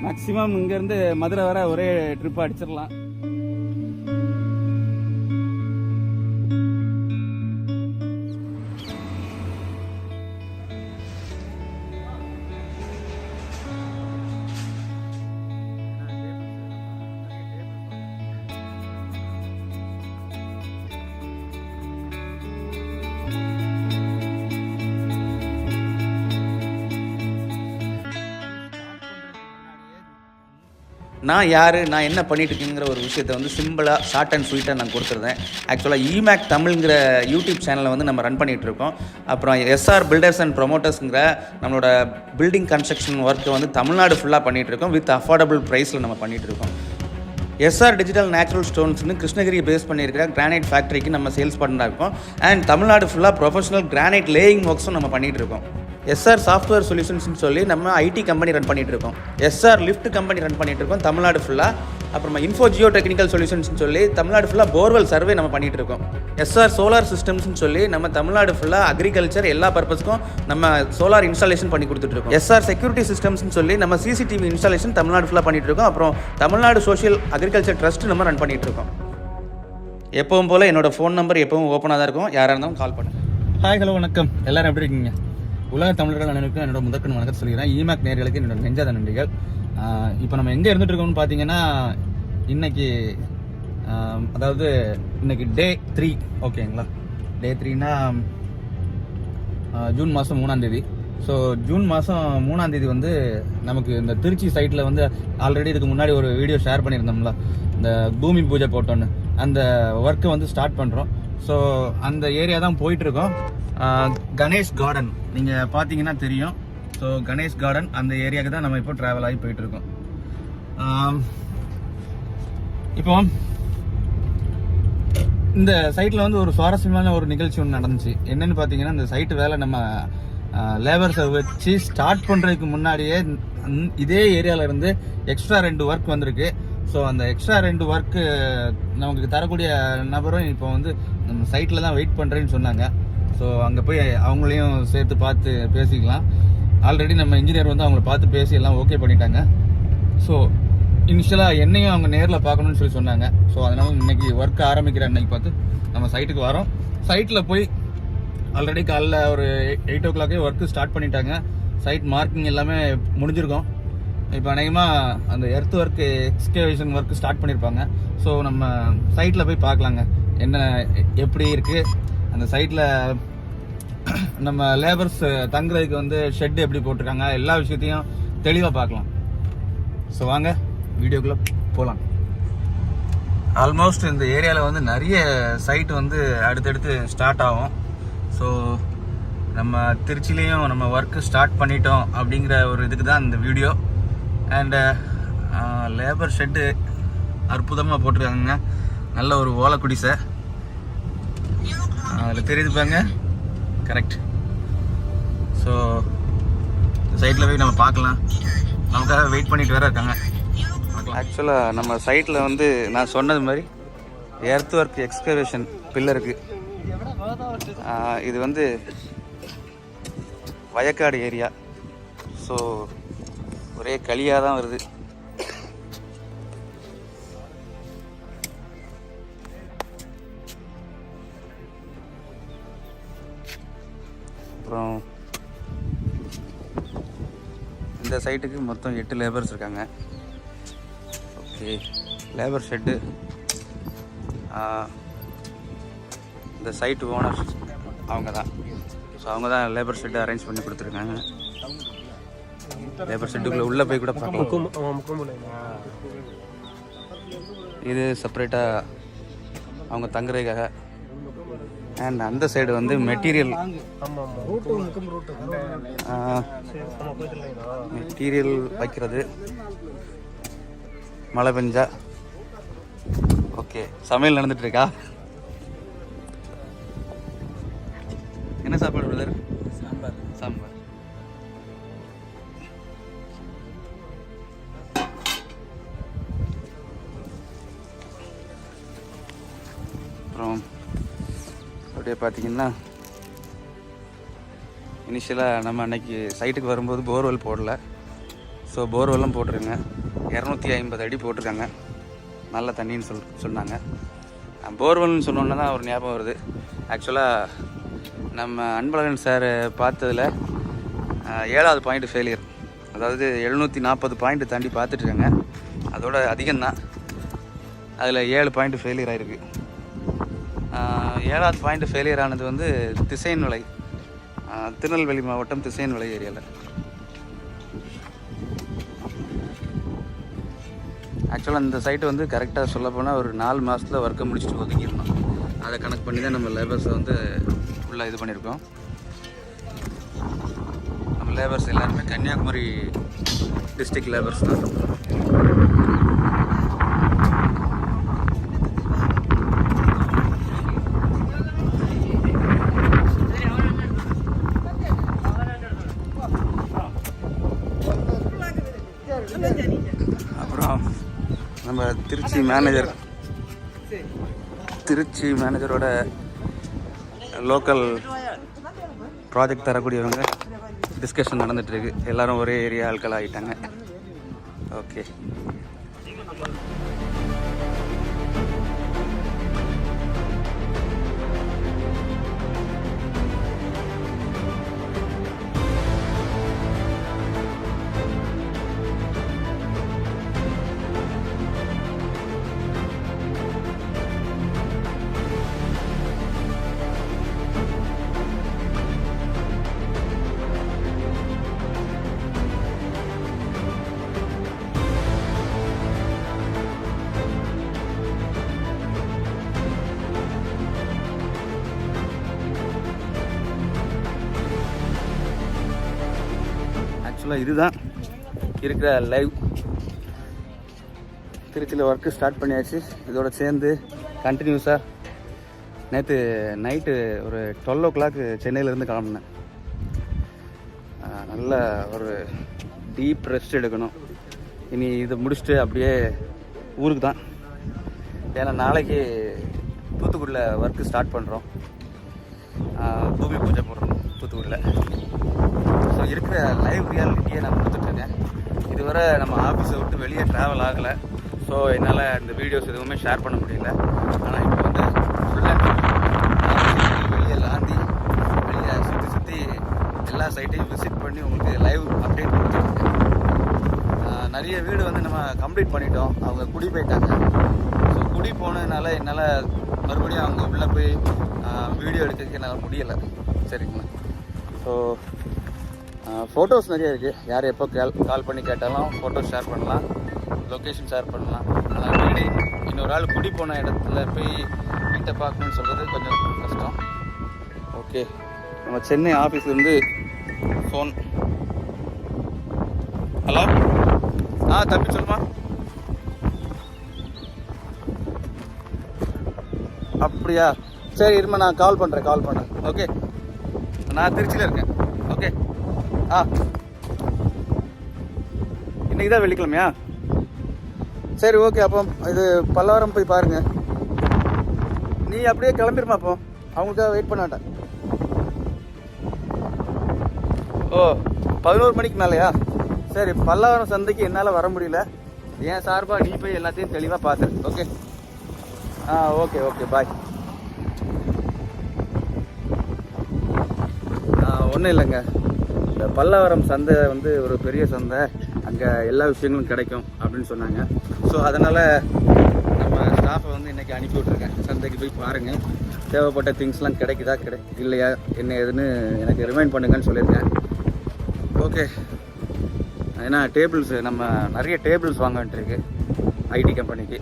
Maximum இங்கேருந்து மதுரை வர ஒரே ட்ரிப் அடிச்சிடலாம். நான் யார், நான் என்ன பண்ணிட்டு இருக்கேங்கிற ஒரு விஷயத்தை வந்து சிம்பிளாக ஷார்ட் அண்ட் ஸ்வீட்டாக நான் கொடுத்துருந்தேன். ஆக்சுவலாக இமேக் தமிழ்ங்கிற யூடியூப் சேனலை வந்து நம்ம ரன் பண்ணிகிட்டு இருக்கோம். அப்புறம் எஸ்ஆர் பில்டர்ஸ் அண்ட் ப்ரொமோட்டர்ஸுங்கிற நம்மளோட பில்டிங் கன்ஸ்ட்ரக்ஷன் ஒர்க்கை வந்து தமிழ்நாடு ஃபுல்லாக பண்ணிகிட்டு இருக்கோம். வித் அஃபோர்டபுள் ப்ரைஸில் நம்ம பண்ணிகிட்டு இருக்கோம். எஸ்ஆர் டிஜிட்டல் நேச்சுரல் ஸ்டோன்ஸ்னு கிருஷ்ணகிரியை பேஸ் பண்ணியிருக்கிற கிரானைட் ஃபேக்ட்ரிக்கு நம்ம சேல்ஸ் பண்ணா இருக்கோம். அண்ட் தமிழ்நாடு ஃபுல்லாக ப்ரொஃபஷனல் கிரானைட் லேயிங் ஒர்க்ஸும் நம்ம பண்ணிகிட்டு இருக்கோம். எஸ்ஆர் சாஃப்ட்வேர் சொல்யூஷன்ஸ்னு சொல்லி நம்ம ஐடி கம்பெனி ரன் பண்ணிகிட்டு இருக்கோம். எஸ்ஆர் லிஃப்ட் கம்பெனி ரன் பண்ணிகிட்டு இருக்கோம் தமிழ்நாடு ஃபுல்லாக. அப்புறமா இன்ஃபோ ஜியோ டெக்னிக்கல் சொல்யூஷன்ஸ்னு சொல்லி தமிழ்நாடு ஃபுல்லாக போர்வெல் சர்வே நம்ம பண்ணிகிட்டு இருக்கோம். எஸ்ஆர் சோலார் சிஸ்டம்ஸ்னு சொல்லி நம்ம தமிழ்நாடு ஃபுல்லாக அக்ரிகல்ச்சர் எல்லா பர்பஸ்க்கும் நம்ம சோலார் இன்ஸ்டாலேஷன் பண்ணி கொடுத்துட்ருக்கோம். எஸ்ஆர் செக்யூரிட்டி சிஸ்டம்ஸ்னு சொல்லி நம்ம சிசிடிவி இன்ஸ்டாலேஷன் தமிழ்நாடு ஃபுல்லாக பண்ணிகிட்டு இருக்கோம். அப்புறம் தமிழ்நாடு சோஷியல் அக்ரிகல்ச்சர் ட்ரஸ்ட் நம்ம ரன் பண்ணிகிட்டு இருக்கோம். எப்பவும் போல் என்னோட ஃபோன் நம்பர் எப்பவும் ஓப்பனாக தான் இருக்கும். யாராக இருந்தாலும் கால் பண்ணுங்கள். ஹாய், ஹலோ, வணக்கம். எல்லோரும் எப்படி இருக்கீங்க? உலக தமிழர்கள் அனைவருக்கும் என்னோட முதற்கண் வணக்கம் சொல்லிக்கிறேன். இமேக் நேயர்களுக்கு என்னோட நெஞ்சாத நன்றிகள். இப்போ நம்ம எங்கே இருந்துட்டு இருக்கோம்னு பார்த்தீங்கன்னா, இன்னைக்கு அதாவது இன்னைக்கு டே 3, ஓகேங்களா? டே 3னா ஜூன் மாதம் 3ஆம் தேதி. ஸோ ஜூன் மாதம் 3ஆம் தேதி வந்து நமக்கு இந்த திருச்சி சைட்டில் வந்து ஆல்ரெடி இதுக்கு முன்னாடி ஒரு வீடியோ ஷேர் பண்ணியிருந்தோம்ல, இந்த பூமி பூஜை போட்டோன்னு, அந்த ஒர்க்கை வந்து ஸ்டார்ட் பண்ணுறோம். ஸோ அந்த ஏரியா தான் போயிட்டுருக்கோம். கணேஷ் கார்டன் நீங்கள் பார்த்தீங்கன்னா தெரியும். ஸோ கணேஷ் கார்டன் அந்த ஏரியாவுக்கு தான் நம்ம இப்போ ட்ராவல் ஆகி போயிட்டுருக்கோம். இப்போ இந்த சைட்டில் வந்து ஒரு சுவாரஸ்யமான ஒரு நிகழ்ச்சி ஒன்று நடந்துச்சு. என்னன்னு பார்த்தீங்கன்னா, இந்த சைட்டு வேலை நம்ம லேபர்ஸை வச்சு ஸ்டார்ட் பண்ணுறதுக்கு முன்னாடியே இதே ஏரியாவில் இருந்து எக்ஸ்ட்ரா 2 ஒர்க் வந்திருக்கு. ஸோ அந்த எக்ஸ்ட்ரா 2 ஒர்க்கு நமக்கு தரக்கூடிய நபரும் இப்போ வந்து நம்ம சைட்டில் தான் வெயிட் பண்ணுறேன்னு சொன்னாங்க. ஸோ அங்கே போய் அவங்களையும் சேர்த்து பார்த்து பேசிக்கலாம். ஆல்ரெடி நம்ம இன்ஜினியர் வந்து அவங்கள பார்த்து பேசி எல்லாம் ஓகே பண்ணிட்டாங்க. ஸோ இனிஷியலாக என்னையும் அவங்க நேரில் பார்க்கணும்னு சொல்லி சொன்னாங்க. ஸோ அதனால் இன்னைக்கு ஒர்க் ஆரம்பிக்கிற அன்னைக்கு பார்த்து நம்ம சைட்டுக்கு வரோம். சைட்டில் போய் ஆல்ரெடி காலைல ஒரு 8 o'clock ஒர்க்கு ஸ்டார்ட் பண்ணிட்டாங்க. சைட் மார்க்கிங் எல்லாமே முடிஞ்சிருக்கோம். இப்போ அநேகமாக அந்த earth work excavation work start பண்ணியிருப்பாங்க. ஸோ நம்ம சைட்டில் போய் பார்க்கலாங்க என்ன எப்படி இருக்குது. அந்த சைட்டில் நம்ம லேபர்ஸ் தங்குறதுக்கு வந்து ஷெட் எப்படி போட்டிருக்காங்க, எல்லா விஷயத்தையும் தெளிவாக பார்க்கலாம். ஸோ வாங்க வீடியோக்குள்ளே போகலாம். ஆல்மோஸ்ட் இந்த ஏரியாவில் வந்து நிறைய சைட் வந்து அடுத்தடுத்து ஸ்டார்ட் ஆகும். ஸோ நம்ம திருச்சிலையும் நம்ம ஒர்க்கு ஸ்டார்ட் பண்ணிட்டோம் அப்படிங்கிற ஒரு இதுக்கு தான் இந்த வீடியோ. அண்டு லேபர் ஷெட்டு அற்புதமாக போட்டிருக்காங்க. நல்ல ஒரு ஓலை குடிசை அதில் தெரியுது பாங்க, கரெக்ட். ஸோ சைட்டில் போய் நம்ம பார்க்கலாம். நமக்காக வெயிட் பண்ணிட்டு வேற இருக்காங்க. ஆக்சுவலாக நம்ம சைட்டில் வந்து நான் சொன்னது மாதிரி எர்த் ஒர்க் எக்ஸ்கவேஷன் பில்லருக்கு இது வந்து வயக்காடு ஏரியா. ஸோ ஒரே களியாக தான் வருது. அப்புறம் இந்த சைட்டுக்கு மொத்தம் 8 லேபர்ஸ் இருக்காங்க. ஓகே, லேபர் ஷெட்டு இந்த சைட்டு ஓனர் அவங்க தான். ஸோ அவங்க தான் லேபர் ஷெட்டு அரேஞ்ச் பண்ணி கொடுத்துருக்காங்க. லேபர் ஷெட்டுக்குள்ளே உள்ளே போய் கூட பார்க்கலாம். இது செப்பரேட்டாக அவங்க தங்குறதுக்காக. அண்ட் அந்த சைடு வந்து மெட்டீரியல் வைக்கிறது மழை பெஞ்சா. ஓகே, சமையல் நடந்துட்டு இருக்கா? என்ன சாப்பாடு பிரதர்? சாம்பார். சாம்பார். அப்புறம் அப்படியே பார்த்தீங்கன்னா, இனிஷியலாக நம்ம அன்னைக்கு சைட்டுக்கு வரும்போது போர்வெல் போடல. ஸோ போர்வெல்லாம் போட்டிருங்க. 250 அடி போட்டிருக்காங்க. நல்ல தண்ணின்னு சொன்னாங்க. போர்வெல்னு சொன்னோன்னே தான் ஒரு ஞாபகம் வருது. ஆக்சுவலாக நம்ம அன்பழகன் சார் பார்த்ததில் 7வது பாயிண்ட் ஃபெயிலியர். அதாவது 740 பாயிண்ட் தாண்டி பார்த்துட்ருக்காங்க. அதோட அதிகம்தான். அதில் 7 பாயிண்ட் ஃபெயிலியர் ஆகிருக்கு. 7வது பாயிண்ட் ஃபெயிலியர் ஆனது வந்து திசையன்விளை, திருநெல்வேலி மாவட்டம் திசையன்விளை ஏரியாவில். ஆக்சுவலாக இந்த சைட்டு வந்து கரெக்டாக சொல்லப்போனால் ஒரு 4 மாதத்தில் ஒர்க்கை முடிச்சுட்டு ஒதுக்கிடணும். அதை கணக்கு பண்ணி தான் நம்ம லேபர்ஸை வந்து ஃபுல்லாக இது பண்ணியிருக்கோம். நம்ம லேபர்ஸ் எல்லாருமே கன்னியாகுமரி டிஸ்ட்ரிக்ட் லேபர்ஸ் தான். அப்புறம் நம்ம திருச்சி மேனேஜரோட லோக்கல் ப்ராஜெக்ட் தரக்கூடியவங்க டிஸ்கஷன் நடந்துகிட்ருக்கு. எல்லோரும் ஒரே ஏரியா ஆட்கள் ஆகிட்டாங்க. ஓகே, ஆக்சுவலாக இதுதான் இருக்கிற லைவ். திருச்சியில் ஒர்க்கு ஸ்டார்ட் பண்ணியாச்சு. இதோட சேர்ந்து கண்டினியூஸாக நேற்று நைட்டு ஒரு 12 o'clock சென்னையிலேருந்து கிளம்புனேன். நல்ல ஒரு டீப் ரெஸ்ட் எடுக்கணும். இனி இதை முடிச்சுட்டு அப்படியே ஊருக்கு தான். ஏன்னா நாளைக்கு தூத்துக்குடியில் ஒர்க்கு ஸ்டார்ட் பண்ணுறோம். பூமி பூஜை போடுறோம் தூத்துக்குடியில். ஸோ இருக்கிற லைவ் ரியாலிட்டியை நான் கொடுத்துட்ருக்கேன். இதுவரை நம்ம ஆஃபீஸை விட்டு வெளியே ட்ராவல் ஆகலை. ஸோ என்னால் இந்த வீடியோஸ் எதுவுமே ஷேர் பண்ண முடியல. ஆனால் இப்போ வந்து ஃபுல்லாக வெளியே லாந்தி வெளியே சுற்றி எல்லா சைட்டையும் விசிட் பண்ணி உங்களுக்கு லைவ் அப்டேட் கொடுத்துருக்கேன். நிறைய வீடு வந்து நம்ம கம்ப்ளீட் பண்ணிட்டோம். அவங்க குடி போயிட்டாங்க. ஸோ குடி போனதுனால என்னால் மறுபடியும் அவங்க உள்ளே போய் வீடியோ எடுக்கிறதுக்கு என்னால் முடியலை. சரிங்களா? ஸோ ஃபோட்டோஸ் நிறைய இருக்குது. யார் எப்போ கால் பண்ணி கேட்டாலும் ஃபோட்டோஸ் ஷேர் பண்ணலாம், லொக்கேஷன் ஷேர் பண்ணலாம். ஆனால் வீடு இன்னொரு ஆள் குடி போன இடத்துல போய் வீட்டை பார்க்கணுன்னு சொல்கிறது கொஞ்சம் கஷ்டம். ஓகே, நம்ம சென்னை ஆஃபீஸ்லேருந்து ஃபோன். ஹலோ, தம்பி சொல்லுமா. அப்படியா, சரி இருமா, நான் கால் பண்ணுறேன். ஓகே, நான் திருச்சியில் இருக்கேன். ஓகே, இன்னைக்கு தான் வெள்ளிக்கிழமையா? சரி, ஓகே. அப்போ இது பல்லவரம் போய் பாருங்க. நீ அப்படியே கிளம்பிடுமா? அப்போ அவங்களுக்காக வெயிட் பண்ண வேண்டாம். ஓ, 11 மணிக்கு மேலேயா? சரி, பல்லவரம் சந்தைக்கு என்னால் வர முடியல. ஏன் சார்பாக நீ போய் எல்லாத்தையும் தெளிவாக பார்த்துரு. ஓகே, ஓகே, பாய். ஒன்றும் இல்லைங்க, இந்த பல்லவரம் சந்தை வந்து ஒரு பெரிய சந்தை. அங்கே எல்லா விஷயங்களும் கிடைக்கும் அப்படின்னு சொன்னாங்க. ஸோ அதனால் நம்ம ஸ்டாஃபை வந்து இன்றைக்கி அனுப்பி விட்ருக்கேன். சந்தைக்கு போய் பாருங்கள், தேவைப்பட்ட திங்ஸ்லாம் கிடைக்குதா இல்லையா என்ன ஏதுன்னு எனக்கு ரிமைண்ட் பண்ணுங்கன்னு சொல்லியிருக்கேன். ஓகே, ஏன்னா நம்ம நிறைய டேபிள்ஸ் வாங்க வேண்டியிருக்கு ஐடி கம்பெனிக்கு.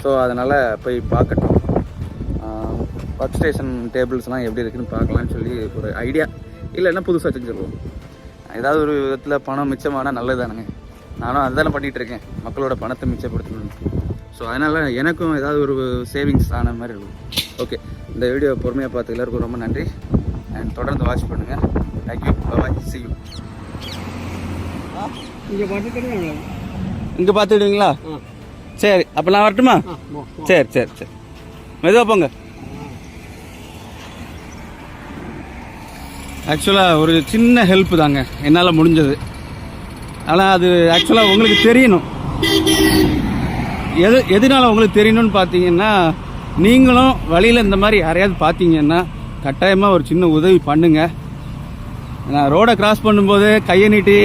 ஸோ அதனால் போய் பார்க்கட்டும். ஒர்க் ஸ்டேஷன் டேபிள்ஸ்லாம் எப்படி இருக்குதுன்னு பார்க்கலான்னு சொல்லி ஒரு ஐடியா. இல்லைன்னா புதுசாக செஞ்சுருவோம். ஏதாவது ஒரு விதத்தில் பணம் மிச்சமானால் நல்லது தானுங்க. நானும் அதுதானே பண்ணிகிட்ருக்கேன், மக்களோட பணத்தை மிச்சப்படுத்தணும். ஸோ அதனால் எனக்கும் ஏதாவது ஒரு சேவிங்ஸ் ஆன மாதிரி இருக்கும். ஓகே, இந்த வீடியோ பொறுமையாக பார்த்து எல்லாருக்கும் ரொம்ப நன்றி. அண்ட் தொடர்ந்து வாட்ச் பண்ணுங்கள். Thank you, bye, see you. இங்கே பார்த்துக்கிடுவீங்களா? சரி, அப்போ நான் வரட்டுமா? சரி, மெதுவாக போங்க. ஆக்சுவலாக ஒரு சின்ன ஹெல்ப் தாங்க என்னால் முடிஞ்சது. ஆனால் அது ஆக்சுவலாக உங்களுக்கு தெரியணும். எதனால உங்களுக்கு தெரியணும்னு பார்த்தீங்கன்னா, நீங்களும் வழியில் இந்த மாதிரி யாரையாவது பார்த்தீங்கன்னா கட்டாயமாக ஒரு சின்ன உதவி பண்ணுங்க. நான் ரோடை கிராஸ் பண்ணும்போது கையை நீட்டி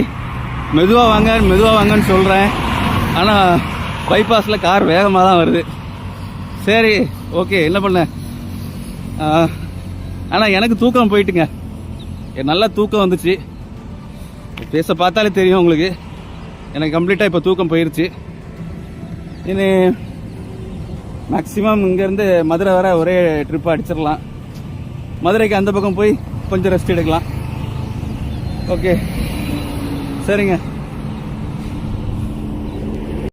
மெதுவாக வாங்கன்னு சொல்கிறேன். ஆனால் பைபாஸில் கார் வேகமாக தான் வருது. சரி, ஓகே, என்ன பண்ண. ஆனால் எனக்கு தூக்கம் போயிட்டுங்க. நல்லா தூக்கம் வந்துச்சு. பேச பார்த்தாலே தெரியும் உங்களுக்கு. எனக்கு கம்ப்ளீட்டாக இப்போ தூக்கம் போயிடுச்சு. இனி மேக்ஸிமம் இங்கேருந்து மதுரை வர ஒரே ட்ரிப்பு அடிச்சிடலாம். மதுரைக்கு அந்த பக்கம் போய் கொஞ்சம் ரெஸ்ட் எடுக்கலாம். ஓகே, சரிங்க.